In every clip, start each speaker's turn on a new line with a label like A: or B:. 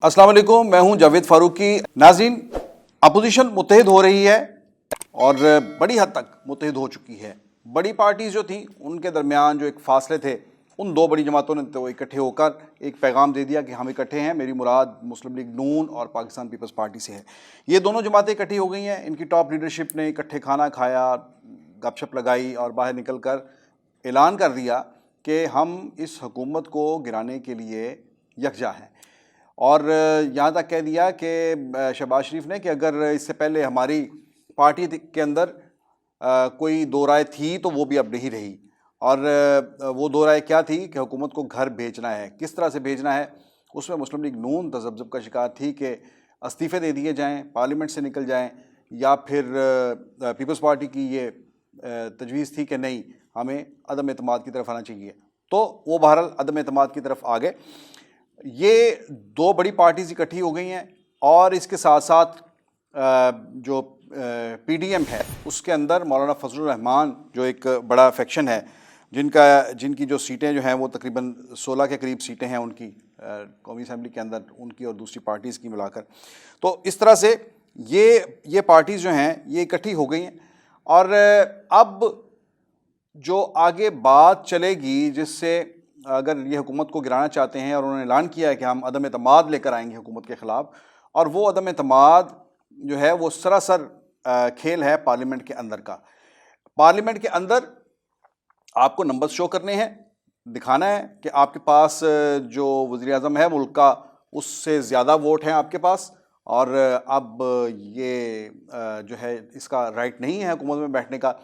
A: अस्सलाम वालेकुम, मैं हूं जावेद फारूकी। नाज़रीन, अपोजिशन मुत्तहिद हो रही है और बड़ी हद तक मुत्तहिद हो चुकी है। बड़ी पार्टीज़ जो थी उनके दरमियान जो एक फासले थे, उन दो बड़ी जमातों ने तो इकट्ठे होकर एक पैगाम दे दिया कि हम इकट्ठे हैं। मेरी मुराद मुस्लिम लीग नून और पाकिस्तान पीपल्स पार्टी से है। ये दोनों जमातें इकट्ठी हो गई हैं। इनकी टॉप लीडरशिप ने इकट्ठे खाना खाया, गपशप लगाई और बाहर निकल कर ऐलान कर दिया कि हम इस हुकूमत को गिराने के लिए यकजा हैं। और यहाँ तक कह दिया कि शहबाज शरीफ ने कि अगर इससे पहले हमारी पार्टी के अंदर कोई दो राय थी तो वो भी अब नहीं रही। और वो दो राय क्या थी कि हुकूमत को घर भेजना है। किस तरह से भेजना है, उसमें मुस्लिम लीग नून तज़ब्ज़ुब का शिकार थी कि इस्तीफ़े दे दिए जाएं, पार्लियामेंट से निकल जाएं, या फिर पीपल्स पार्टी की ये तजवीज़ थी कि नहीं, हमें अदम एतमाद की तरफ आना चाहिए। तो वो बहरहाल अदम एतमाद की तरफ आ गए। ये दो बड़ी पार्टीज़ इकट्ठी हो गई हैं और इसके साथ साथ जो पीडीएम है उसके अंदर मौलाना फजलुर रहमान जो एक बड़ा फैक्शन है, जिनकी जो सीटें जो हैं वो तकरीबन 16 के करीब सीटें हैं उनकी कौमी असम्बली के अंदर, उनकी और दूसरी पार्टीज़ की मिलाकर। तो इस तरह से ये पार्टीज़ जो हैं ये इकट्ठी हो गई हैं। और अब जो आगे बात चलेगी, जिससे अगर ये हुकूमत को गिराना चाहते हैं और उन्होंने ऐलान किया है कि हम अदम एतमाद लेकर आएंगे हुकूमत के ख़िलाफ़, और वो अदम एतमाद जो है वो सरासर खेल है पार्लियामेंट के अंदर का। पार्लियामेंट के अंदर आपको नंबर्स शो करने हैं, दिखाना है कि आपके पास जो वज़ीर आज़म है मुल्क का, उससे ज़्यादा वोट हैं आपके पास, और अब ये जो है इसका राइट नहीं है हुकूमत में बैठने का।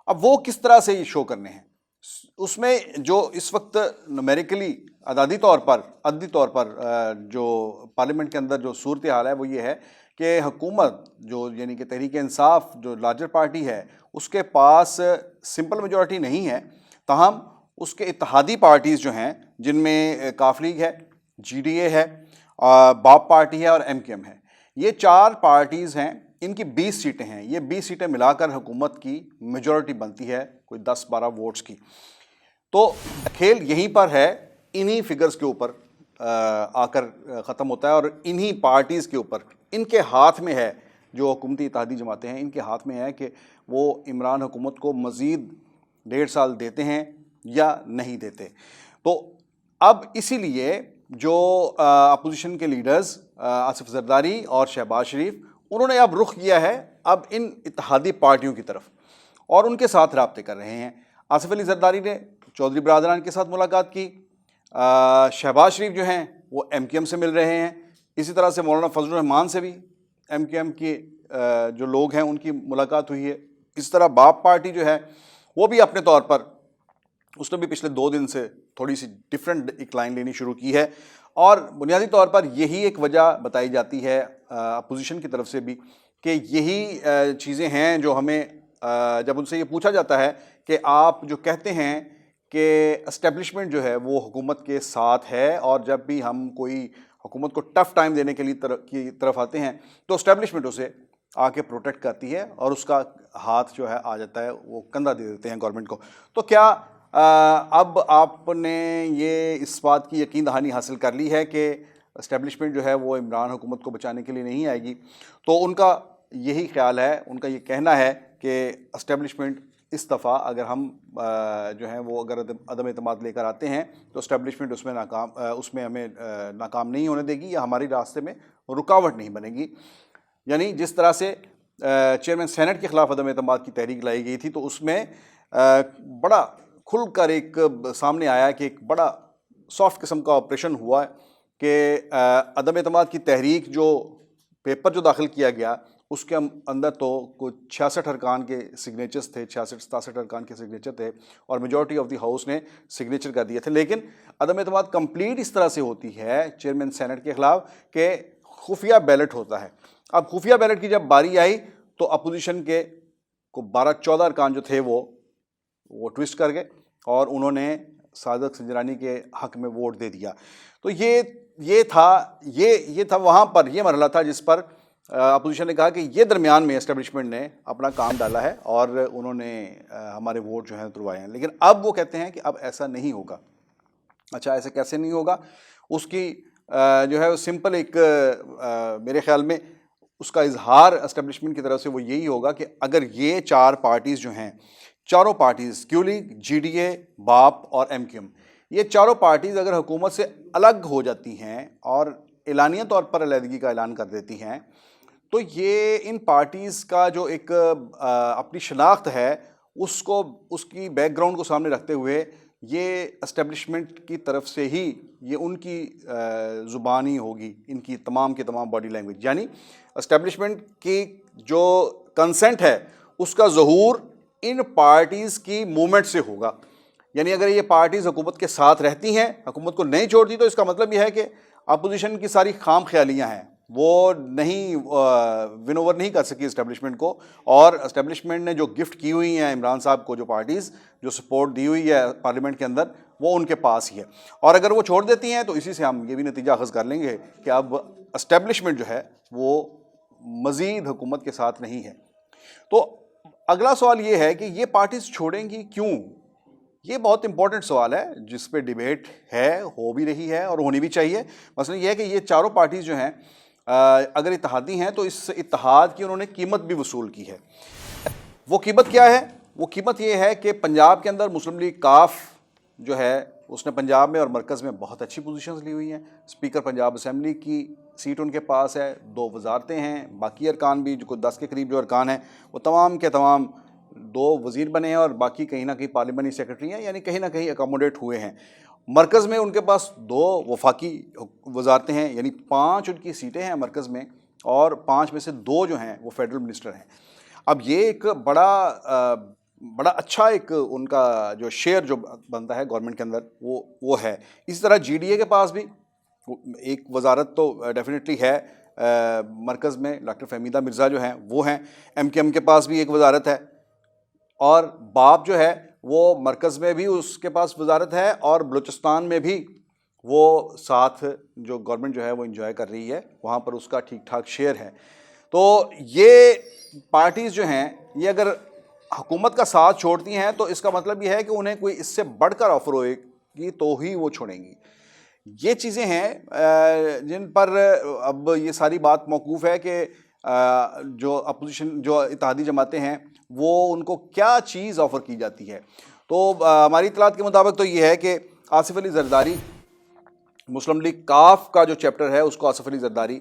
A: अब वो किस तरह से ये शो करने हैं, उसमें जो इस वक्त न्यूमेरिकली अददी तौर पर जो पार्लियामेंट के अंदर जो सूरत हाल है वो ये है कि हुकूमत जो यानी कि तहरीक इंसाफ जो लार्जर पार्टी है उसके पास सिंपल मेजॉरिटी नहीं है। ताहम उसके इत्तेहादी पार्टीज़ जो हैं, जिनमें काफ लीग है, जीडीए है, बाप पार्टी है और एमकेएम है, ये चार पार्टीज़ हैं। इनकी 20 सीटें हैं। ये 20 सीटें मिलाकर हुकूमत की मेजॉरिटी बनती है कोई 10-12 वोट्स की। तो खेल यहीं पर है, इन्हीं फिगर्स के ऊपर आकर ख़त्म होता है और इन्हीं पार्टीज़ के ऊपर, इनके हाथ में है, जो हुकूमती इत्तेहादी जमातें हैं इनके हाथ में है कि वो इमरान हुकूमत को मज़ीद 1.5 साल देते हैं या नहीं देते। तो अब इसीलिए जो अपोजिशन के लीडर्स आसिफ जरदारी और शहबाज शरीफ, उन्होंने अब रुख किया है अब इन इत्तेहादी पार्टियों की तरफ और उनके साथ राब्ते कर रहे हैं। आसिफ अली जरदारी ने चौधरी बरादरान के साथ मुलाकात की, शहबाज शरीफ जो हैं वो एमकेएम से मिल रहे हैं, इसी तरह से मौलाना फजलुर रहमान से भी एमकेएम के जो लोग हैं उनकी मुलाकात हुई है। इस तरह बाप पार्टी जो है वो भी अपने तौर पर, उसने भी पिछले 2 दिन से थोड़ी सी डिफरेंट एक लाइन लेनी शुरू की है और बुनियादी तौर पर यही एक वजह बताई जाती है अपोजिशन की तरफ से भी कि यही चीज़ें हैं जो हमें, जब उनसे ये पूछा जाता है कि आप जो कहते हैं कि एस्टेब्लिशमेंट जो है वो हुकूमत के साथ है, और जब भी हम कोई हुकूमत को टफ़ टाइम देने के लिए तरफ आते हैं तो एस्टेब्लिशमेंट उसे आके प्रोटेक्ट करती है और उसका हाथ जो है आ जाता है, वो कंधा दे देते हैं गवर्नमेंट को। तो क्या अब आपने ये इस बात की यकीन दहानी हासिल कर ली है कि एस्टेब्लिशमेंट जो है वो इमरान हुकूमत को बचाने के लिए नहीं आएगी? तो उनका यही ख्याल है, उनका ये कहना है कि एस्टेब्लिशमेंट इस दफ़ा अगर हम जो है वो अगर अदम एतमाद लेकर आते हैं तो एस्टेब्लिशमेंट उसमें हमें नाकाम नहीं होने देगी या हमारी रास्ते में रुकावट नहीं बनेगी। यानी जिस तरह से चेयरमैन सेनेट के ख़िलाफ़ अदम एतमाद की तहरीक लाई गई थी तो उसमें बड़ा खुलकर एक सामने आया कि एक बड़ा सॉफ्ट किस्म का ऑपरेशन हुआ कि अदम एतमाद की तहरीक जो पेपर जो दाखिल किया गया उसके अंदर तो कुछ 66 अरकान के सिग्नेचर्स थे, 66-67 अरकान के सिग्नेचर थे और मेजॉरिटी ऑफ द हाउस ने सिग्नेचर कर दिए थे। लेकिन अदम एतमाद कंप्लीट इस तरह से होती है चेयरमैन सेनेट के ख़िलाफ़ कि खुफिया बैलेट होता है। अब खुफिया बैलेट की जब बारी आई तो अपोजिशन के को 12-14 अरकान जो थे वो ट्विस्ट कर गए और उन्होंने सादक संजरानी के हक़ में वोट दे दिया। तो ये था वहाँ पर ये मरहला था जिस पर अपोजिशन ने कहा कि ये दरमियान में एस्टेब्लिशमेंट ने अपना काम डाला है और उन्होंने हमारे वोट जो हैं तुरवाए हैं। लेकिन अब वो कहते हैं कि अब ऐसा नहीं होगा। अच्छा, ऐसे कैसे नहीं होगा? उसकी जो है वो सिंपल एक मेरे ख्याल में उसका इजहार एस्टेब्लिशमेंट की तरफ से वो यही होगा कि अगर ये चार पार्टीज़ जो हैं, चारों पार्टीज़ क्यू लीग, जीडीए, बाप और एमक्यूएम, ये चारों पार्टीज़ अगर हुकूमत से अलग हो जाती हैं और एलानिया तौर पर अलहदगी का ऐलान कर देती हैं, तो ये इन पार्टीज़ का जो एक अपनी शनाख्त है उसको, उसकी बैकग्राउंड को सामने रखते हुए ये एस्टेब्लिशमेंट की तरफ से ही ये उनकी ज़ुबानी होगी, इनकी तमाम के तमाम बॉडी लैंग्वेज, यानी एस्टेब्लिशमेंट की जो कंसेंट है उसका ज़हूर इन पार्टीज़ की मूवमेंट से होगा। यानी अगर ये पार्टीज़ हुकूमत के साथ रहती हैं, हुकूमत को नहीं छोड़ती, तो इसका मतलब यह है कि अपोजिशन की सारी खाम ख्यालियाँ हैं वो नहीं विन ओवर नहीं कर सकी इस्टेब्लिशमेंट को, और इस्टेब्लिशमेंट ने जो गिफ्ट की हुई हैं इमरान साहब को, जो पार्टीज़ जो सपोर्ट दी हुई है पार्लियामेंट के अंदर, वो उनके पास ही है। और अगर वो छोड़ देती हैं तो इसी से हम ये भी नतीजा अखज़ कर लेंगे कि अब इस्टेब्लिशमेंट जो है वो मज़ीद हुकूमत के साथ नहीं है। तो अगला सवाल ये है कि ये पार्टीज़ छोड़ेंगी क्यों? ये बहुत इंपॉर्टेंट सवाल है जिस पे डिबेट है, हो भी रही है और होनी भी चाहिए। मसला ये है कि ये चारों पार्टीज़ जो हैं अगर इत्तेहादी हैं तो इस इत्तेहाद की उन्होंने कीमत भी वसूल की है। वो कीमत क्या है? वो कीमत ये है कि पंजाब के अंदर मुस्लिम लीग काफ जो है उसने पंजाब में और मरकज़ में बहुत अच्छी पोजीशंस ली हुई हैं। स्पीकर पंजाब असम्बली की सीट उनके पास है, 2 वजारतें हैं, बाकी अरकान भी जो 10 के करीब जो अरकान हैं वो तमाम के तमाम 2 वज़ीर बने हैं और बाकी कहीं ना कहीं पार्लियामेंट्री सेक्रेटरी हैं, यानी कहीं ना कहीं अकोमोडेट हुए हैं। मरकज़ में उनके पास 2 वफाकी वजारतें हैं, यानी 5 उनकी सीटें हैं मरकज़ में, और 5 में से 2 जो हैं वो फेडरल मिनिस्टर हैं। अब ये एक बड़ा अच्छा एक उनका जो शेयर जो बनता है गवर्नमेंट के अंदर वो है। इसी तरह जीडीए के पास भी एक वजारत तो डेफिनेटली है, मरकज़ में डॉक्टर फहमीदा मिर्ज़ा जो हैं वो हैं। एमकेएम के पास भी एक वजारत है, और बाप जो है वो मरकज़ में भी उसके पास वजारत है, और बलूचिस्तान में भी वो साथ जो गवर्नमेंट जो है वो इंजॉय कर रही है, वहाँ पर उसका ठीक ठाक शेयर है। तो ये पार्टीज़ जो हैं ये अगर हुकूमत का साथ छोड़ती हैं तो इसका मतलब ये है कि उन्हें कोई इससे बढ़कर ऑफर होएगी तो ही वो छोड़ेंगी। ये चीज़ें हैं जिन पर अब ये सारी बात मौकूफ़ है कि जो अपोजिशन जो इत्तेहादी जमातें हैं वो उनको क्या चीज़ ऑफ़र की जाती है। तो हमारी इत्तलात के मुताबिक तो ये है कि आसिफ अली ज़रदारी, मुस्लिम लीग काफ का जो चैप्टर है उसको आसिफ अली ज़रदारी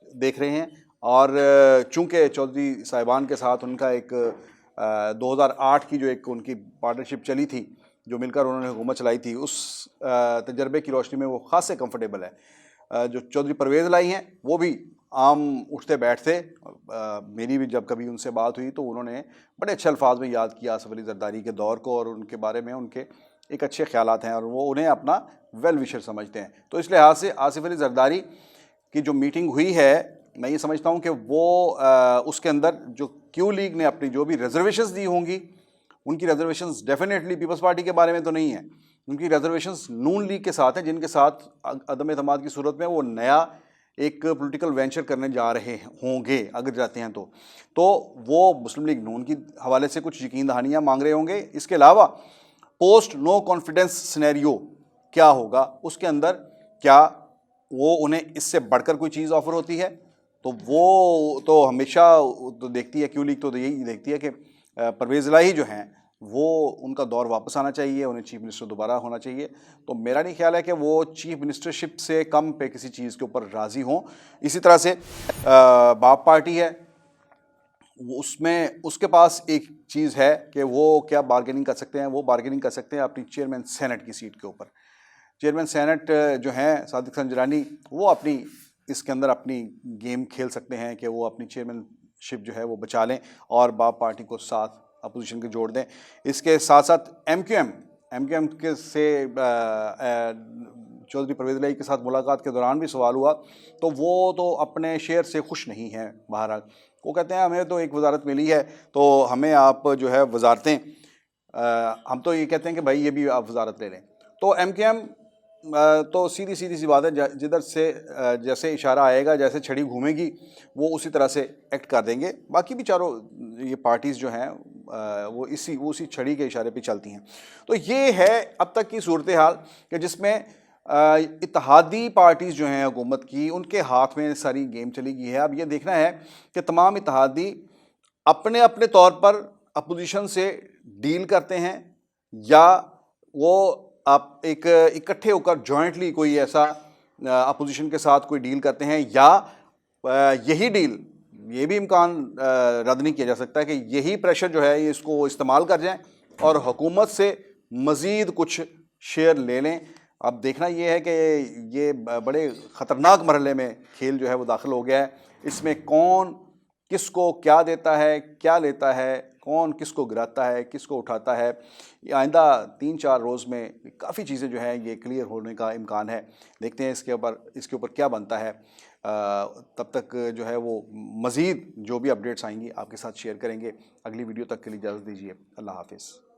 A: देख रहे हैं, और चूँकि चौधरी साहिबान के साथ उनका एक 2008 की जो एक उनकी पार्टनरशिप चली थी, जो मिलकर उन्होंने हुकूमत चलाई थी, उस तजर्बे की रोशनी में वो ख़ासे कंफर्टेबल है। जो चौधरी परवेज़ लाई हैं वो भी आम उठते बैठते, मेरी भी जब कभी उनसे बात हुई तो उन्होंने बड़े अच्छे अल्फाज में याद किया आसिफ अली ज़रदारी के दौर को, और उनके बारे में उनके एक अच्छे ख्यालात हैं और वो उन्हें अपना वेल विशर समझते हैं। तो इस लिहाज से आसिफ अली ज़रदारी की जो मीटिंग हुई है, मैं ये समझता हूँ कि वो उसके अंदर जो क्यू लीग ने अपनी जो भी रिजर्वेशंस दी होंगी, उनकी रिजर्वेशंस डेफिनेटली पीपल्स पार्टी के बारे में तो नहीं है, उनकी रिजर्वेशंस नून लीग के साथ हैं, जिनके साथ अदम एतमाद की सूरत में वो नया एक पॉलिटिकल वेंचर करने जा रहे होंगे अगर जाते हैं तो वो मुस्लिम लीग नून की हवाले से कुछ यकीन दहानियाँ मांग रहे होंगे। इसके अलावा पोस्ट नो कॉन्फिडेंस सिनेरियो क्या होगा, उसके अंदर क्या वो उन्हें इससे बढ़कर कोई चीज़ ऑफर होती है, तो वो तो हमेशा तो देखती है क्यू लीग, तो यही देखती है कि परवेज़ इलाही जो हैं वो उनका दौर वापस आना चाहिए, उन्हें चीफ मिनिस्टर दोबारा होना चाहिए। तो मेरा नहीं ख्याल है कि वो चीफ मिनिस्टरशिप से कम पे किसी चीज़ के ऊपर राज़ी हों। इसी तरह से बाप पार्टी है, उसमें उसके पास एक चीज़ है कि वो क्या बार्गेनिंग कर सकते हैं, वो बार्गेनिंग कर सकते हैं अपनी चेयरमैन सेनेट की सीट के ऊपर। चेयरमैन सेनेट जो हैं सादिक संजरानी, वो अपनी इसके अंदर अपनी गेम खेल सकते हैं कि वो अपनी चेयरमैनशिप जो है वो बचा लें और बाप पार्टी को साथ अपोजिशन के जोड़ दें। इसके साथ साथ एमक्यूएम के से चौधरी परवेज़ इलाही के साथ मुलाकात के दौरान भी सवाल हुआ, तो वो तो अपने शेयर से खुश नहीं हैं। बहरहाल वो कहते हैं हमें तो एक वजारत मिली है तो हमें आप जो है वजारतें, हम तो ये कहते हैं कि भाई ये भी आप वजारत ले लें। तो एमक्यूएम तो सीधी सी बात है, जिधर से जैसे इशारा आएगा, जैसे छड़ी घूमेगी वो उसी तरह से एक्ट कर देंगे। बाकी भी चारों ये पार्टीज़ जो हैं वो उसी छड़ी के इशारे पे चलती हैं। तो ये है अब तक की सूरत हाल कि जिसमें इत्तेहादी पार्टीज़ जो हैं हुकूमत की, उनके हाथ में सारी गेम चली गई है। अब ये देखना है कि तमाम इत्तेहादी अपने अपने तौर पर अपोजिशन से डील करते हैं या वो आप एक इकट्ठे होकर जॉइंटली कोई ऐसा अपोजिशन के साथ कोई डील करते हैं, या यही डील, ये भी इम्कान रद्द नहीं किया जा सकता है कि यही प्रेशर जो है ये इसको इस्तेमाल कर जाएं और हुकूमत से मज़ीद कुछ शेयर ले लें। अब देखना ये है कि ये बड़े ख़तरनाक मरहले में खेल जो है वो दाखिल हो गया है। इसमें कौन किसको क्या देता है, क्या लेता है, कौन किसको गिराता है, किसको उठाता है, ये आइंदा 3-4 रोज़ में काफ़ी चीज़ें जो हैं ये क्लियर होने का इम्कान है। देखते हैं इसके ऊपर क्या बनता है। तब तक जो है वो मज़ीद जो भी अपडेट्स आएंगी आपके साथ शेयर करेंगे। अगली वीडियो तक के लिए इजाज़त दीजिए। अल्लाह हाफिज़।